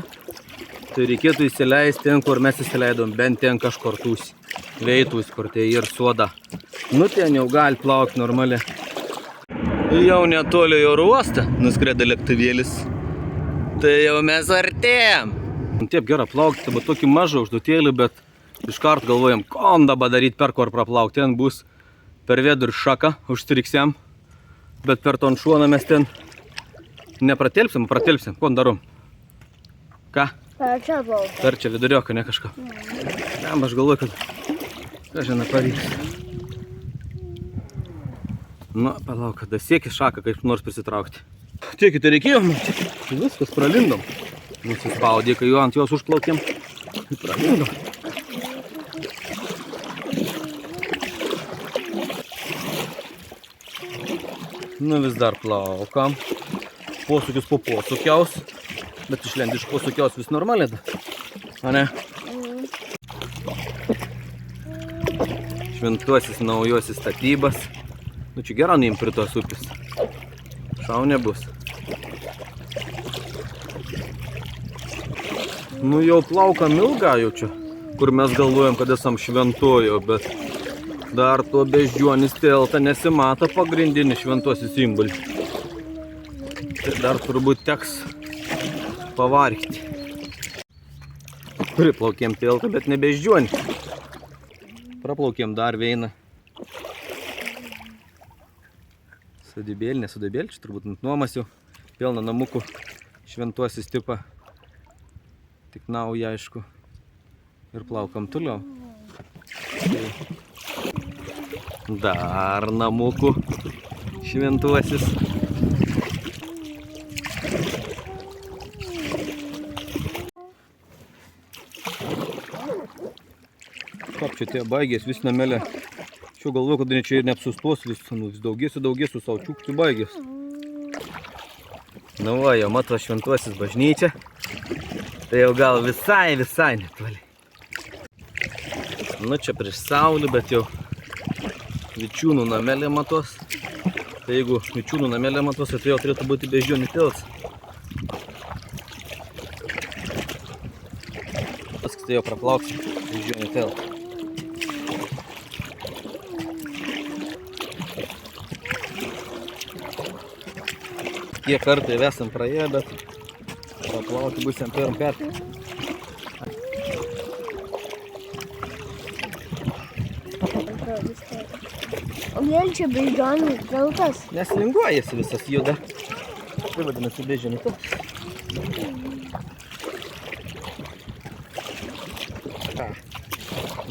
tai reikėtų įsileisti ten, kur mes įsileidom, bent ten kažkur tūs. Leitus, kur tai ir soda. Nu ten jau gali plaukti normaliai. Jau netoli oro uostą nuskrenda lėktuvėlis. Tai jau mes artėjam. Taip gera plaukti, tai buvo tokį mažą užduotėlį, bet iškart galvojam, kom dabar daryti per kur praplaukti. Ten bus per vidurį šaką, užstriksiam. Bet per ton šuoną mes ten nepratelpsim, pratelpsim. Ko darom? Ką? Per čia plaukti. Per čia vidurioką, ne kažką. Jam, aš galvoju, kad kažina pavyks. Nu, palauk, kada sieki šaką kaip nors prisitraukti. Tiek, tai reikėjo, viskas pralindom. Nusispaudė, kai jau ant jos užplaukėm. Pralindom. Nu vis dar plaukam. Posūkius po posūkiaus. Bet išlendi iš posūkiaus vis normaliai. A ne? Šventuosis naujosis statybas. Nu čia gera neim prie tos upės. Šau nebus. Nu jau plaukam ilgą jau čia. Kur mes galvojam, kad esam šventojo, bet dar to beždžionis telta nesimato pagrindinį šventuosius simbolį. Tai dar turbūt teks pavargti. Priplaukėm teltą, bet ne beždžionį. Praplaukėm dar vieną. Sodybėlį, nesodybėlį, čia turbūt nuomas jau. Pilna namukų šventuosius tipą. Tik nauja, aišku. Ir plaukam toliau. Dar namukų šventuosis. Kaip čia tie baigės vis namelė. Šiuo galvoju, kad čia ir neapsustos vis daugėsiu savo čiukti baigės. Nu va, jau matau šventuosis bažnyčia. Tai jau gal visai netoli. Nu čia prieš saulį, bet jau Vičiūnų namelė matos. Tai jeigu Vičiūnų namelė matos, tai jau turėtų būti beždžionių tiltas. Paskui tai jau praplauksim beždžionių tiltą. Kiek kartai esam praėję, bet praplaukti būsim pirmą kartą. O vėl čia beždžionių tiltas? Nes linguojasi visas juda. Tai vadinasi beždžionių tiltas.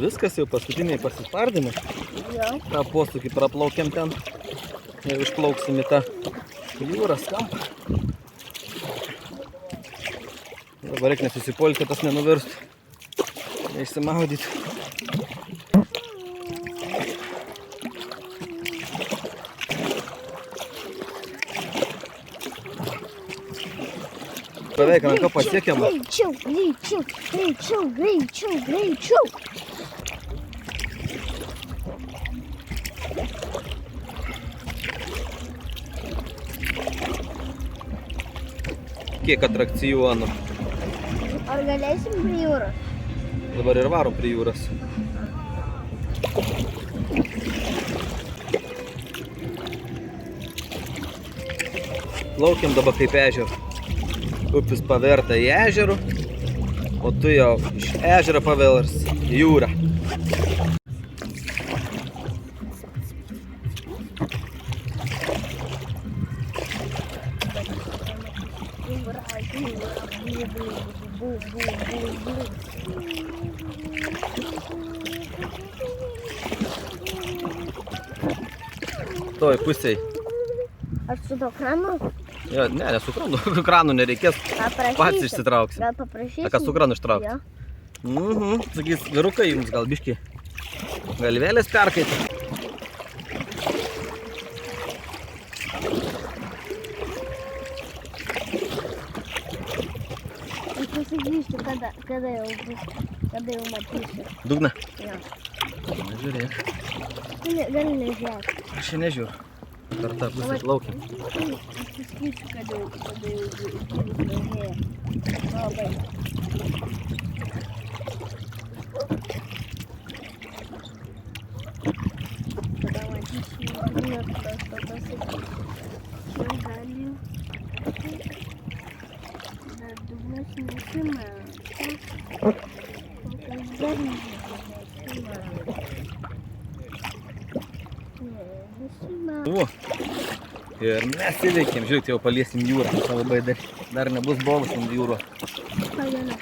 Viskas jau paskutiniai pasispardymai. Jo. tą posūkį praplaukiam ten ir išplauksim į tą jūros kampą. Dabar reikia nesusipolti, kad tas nenuvirstų, neišsimaudyti. Beveik ranka pasiekiama. Greičiau, greičiau, greičiau, greičiau, greičiau. Kiek atrakcionų. Ar galėsim prie jūros? Dabar ir varom prie jūros. Plaukiam dabar kaip ežerą. Upis paverta į ežerų, o tu jau iš ežero pavers į jūrą. Toj pusėj Ar su to kranu? Jo, ne su kranu. Kranų nereikės. Paprašysiu. Pats išsitrauksim. Gal paprašysiu? A ką su kranu ištraukti? Jo. Sakys, vyrukai jums gal biški galvėlės perkaitė. Aš pasigrįžti, kada jau matysiu. Dugna? Jo. Na, žiūrėk. Gali nežiūrėti. Aš čia nežiūriu. Per tą pusę plaukiam. Aš pasakysiu, kada jau gyvus gražėja. Labai. Tada matysiu, net pasakysiu. Čia gali. Bet dugnas nesimato. Kokias dar nesimato. O, ir mes įveikėm, žiūrėk, jau paliesim jūrą. Labai dar nebus bovusim jūro. Pagana.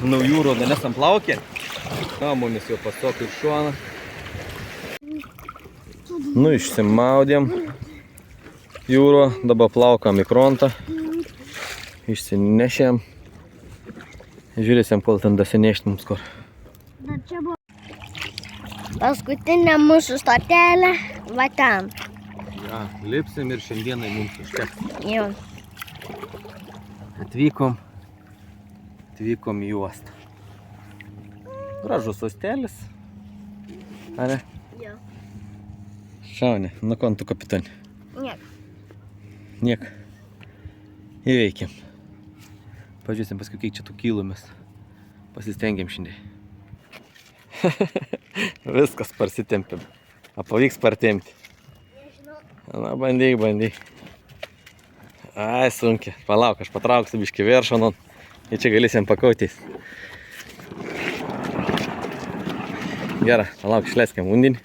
Nu, jūro dar nesam plaukė. Mumis jau pasoko iš šoną. Nu, išsimaudėm jūro, dabar plaukam į krontą. Išsinešėm. Žiūrėsim, kol ten dasinešti mums kur. Dar čia buvo. Paskutinė mūsų stotelė, va ten. Ja, lipsim ir šiandienai mums užteks. Jo. Atvykom į uostą. Gražus uostelis. Ar ne? Jo. Šaunė, nu ko tu kapitonė? Niek. Niek. Įveikėm. Pažiūrėsim paskui, kiek čia tų kilų mes pasistengiam šiandien. Viskas parsitempėm. A pavyks partempti? Nežinau. Na, bandyk. Ai, sunkiai. Palauk, aš patrauksiu biškį viršą, ir čia galėsim pakautis. Gerai, palauk, išleiskime undinį.